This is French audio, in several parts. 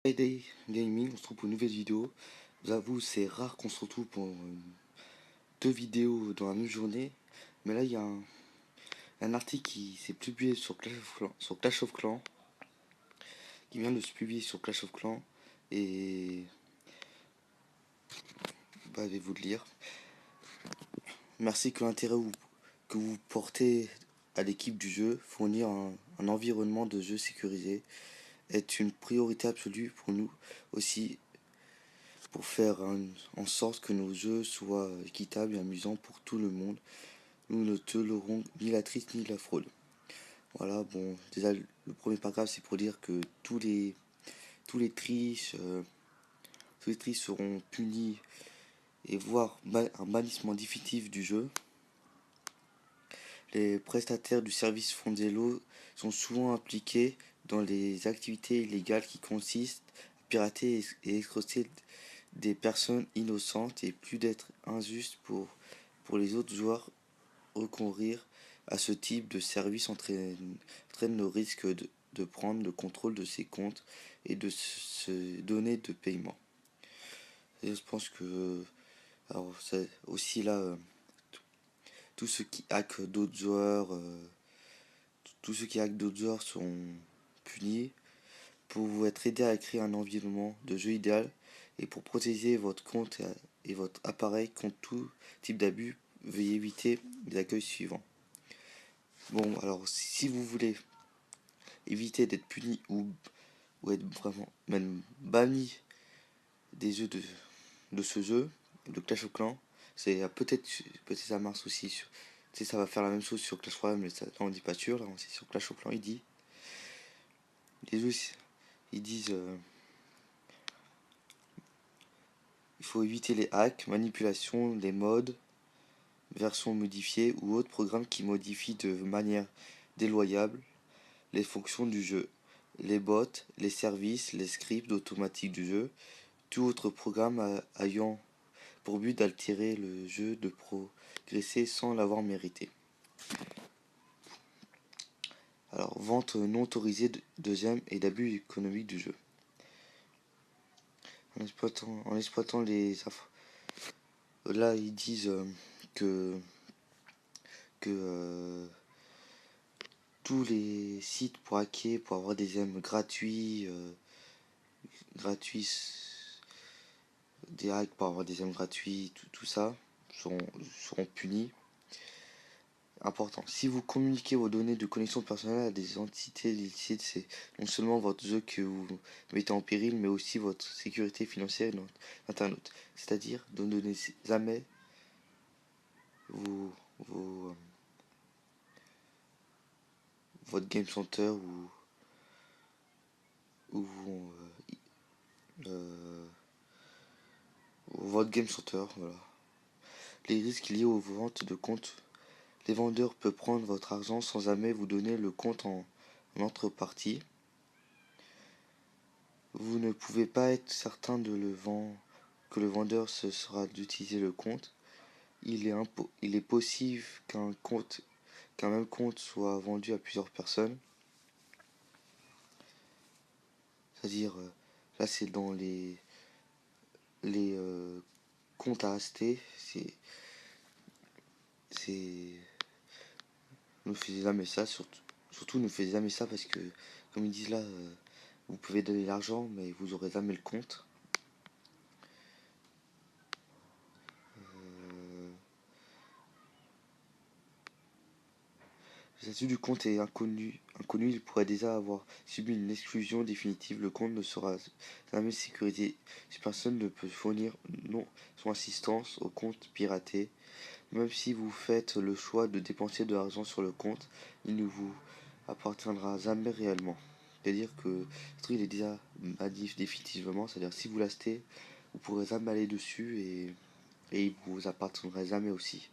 Friday Gaming, on se retrouve pour une nouvelle vidéo. J'avoue, c'est rare qu'on se retrouve pour deux vidéos dans la même journée. Mais là, il y a un article qui s'est publié sur Clash of Clans, qui vient de se publier sur Clash of Clans. Et je vais vous le lire. Merci que l'intérêt que vous portez à l'équipe du jeu, fournir un environnement de jeu sécurisé, est une priorité absolue pour nous aussi, pour faire en sorte que nos jeux soient équitables et amusants pour tout le monde. Nous ne tolérons ni la triche ni la fraude. Voilà, bon, déjà le premier paragraphe c'est pour dire que tous les triches, tous les triches seront punis et voire un bannissement définitif du jeu. Les prestataires du service Fondello sont souvent impliqués dans les activités illégales qui consistent à pirater et escroquer des personnes innocentes, et plus d'être injuste pour les autres joueurs. Recourir à ce type de service entraîne le risque de prendre le contrôle de ses comptes et de se donner de paiement. Et je pense que alors c'est aussi là tous ceux qui hackent d'autres joueurs, tous ceux qui hackent d'autres joueurs sont punis. Pour vous être aidé à créer un environnement de jeu idéal et pour protéger votre compte et votre appareil contre tout type d'abus, veuillez éviter les accueils suivants. Bon, alors si vous voulez éviter d'être puni ou être vraiment même banni des jeux de ce jeu, de Clash of Clans, c'est peut-être ça marche aussi sur, tu sais, ça va faire la même chose sur Clash Royale, mais ça, là on dit pas sûr, là c'est sur Clash of Clans, les jeux ils disent il faut éviter les hacks, manipulations, les mods, versions modifiées ou autres programmes qui modifient de manière déloyable les fonctions du jeu, les bots, les services, les scripts automatiques du jeu, tout autre programme ayant pour but d'altérer le jeu de progresser sans l'avoir mérité. Alors, vente non autorisée de gemmes et d'abus économiques du jeu. En exploitant les infos. Là, ils disent que tous les sites pour hacker, pour avoir des gemmes des hacks pour avoir des gemmes gratuits, tout ça, seront punis. Important. Si vous communiquez vos données de connexion personnelle à des entités illicites, c'est non seulement votre jeu que vous mettez en péril, mais aussi votre sécurité financière et internaute. C'est-à-dire, ne donnez jamais vos, vos, votre Game Center ou euh, votre Game Center, voilà. Les risques liés aux ventes de comptes. Les vendeurs peuvent prendre votre argent sans jamais vous donner le compte en entrepartie. Vous ne pouvez pas être certain que le vendeur se sera d'utiliser le compte. Il est possible qu'un même compte soit vendu à plusieurs personnes. C'est-à-dire, là c'est dans les comptes à acheter. C'est, ne faites jamais ça, surtout ne faites jamais ça parce que, comme ils disent là, vous pouvez donner l'argent, mais vous aurez jamais le compte. Le statut du compte est inconnu, il pourrait déjà avoir subi une exclusion définitive. Le compte ne sera jamais sécurisé si personne ne peut fournir son assistance au compte piraté. Même si vous faites le choix de dépenser de l'argent sur le compte, il ne vous appartiendra jamais réellement. C'est-à-dire que le truc il est déjà adif définitivement, c'est-à-dire si vous l'achetez, vous pourrez jamais aller dessus et il vous appartiendra jamais aussi.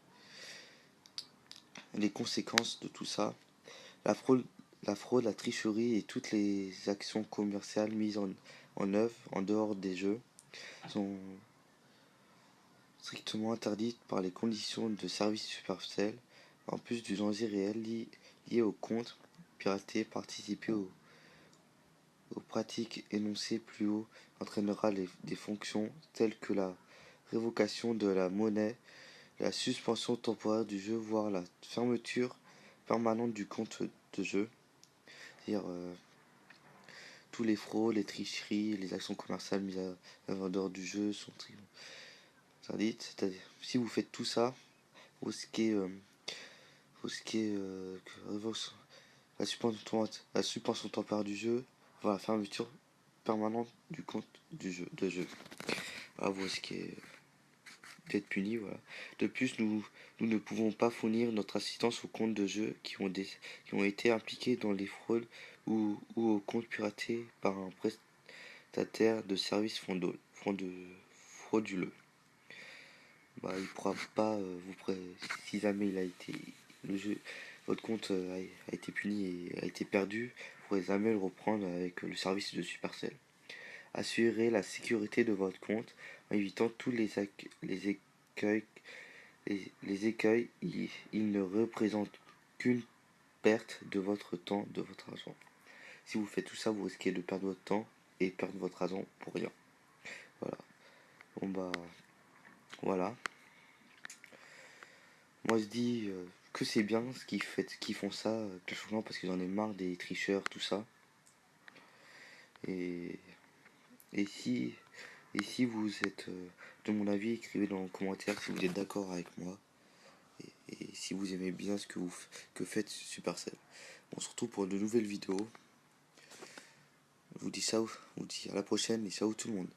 Les conséquences de tout ça, la fraude, la tricherie et toutes les actions commerciales mises en œuvre en dehors des jeux sont strictement interdites par les conditions de service Supercell, en plus du danger réel lié au compte piraté. Participer aux pratiques énoncées plus haut entraînera des fonctions telles que la révocation de la monnaie, la suspension temporaire du jeu, voire la fermeture permanente du compte de jeu. C'est-à-dire tous les fraudes, les tricheries, les actions commerciales mises en dehors du jeu sont interdites. C'est-à-dire, si vous faites tout ça, vous risquez, la suspension temporaire du jeu, voire la fermeture permanente du compte de jeu. Voilà, vous risquez d'être puni. Voilà. De plus, nous ne pouvons pas fournir notre assistance aux comptes de jeu qui ont été impliqués dans les fraudes ou aux comptes piratés par un prestataire de services frauduleux. Bah, il pourra pas si jamais il a été le jeu, votre compte a été puni et a été perdu, vous pourrez jamais le reprendre avec le service de Supercell. Assurez la sécurité de votre compte en évitant tous les écueils. Les écueils, ils ne représentent qu'une perte de votre temps, de votre argent. Si vous faites tout ça, vous risquez de perdre votre temps et perdre votre argent pour rien. Voilà. Bon bah, voilà. Moi je dis que c'est bien qu'ils font ça, Clash Royale, parce que j'en ai marre des tricheurs, tout ça. Et, et si Et si vous êtes de mon avis, écrivez dans les commentaires si vous êtes d'accord avec moi et si vous aimez bien ce que faites Supercell. Bon, surtout pour de nouvelles vidéos. Je vous dis ça, je vous dis à la prochaine et ciao tout le monde.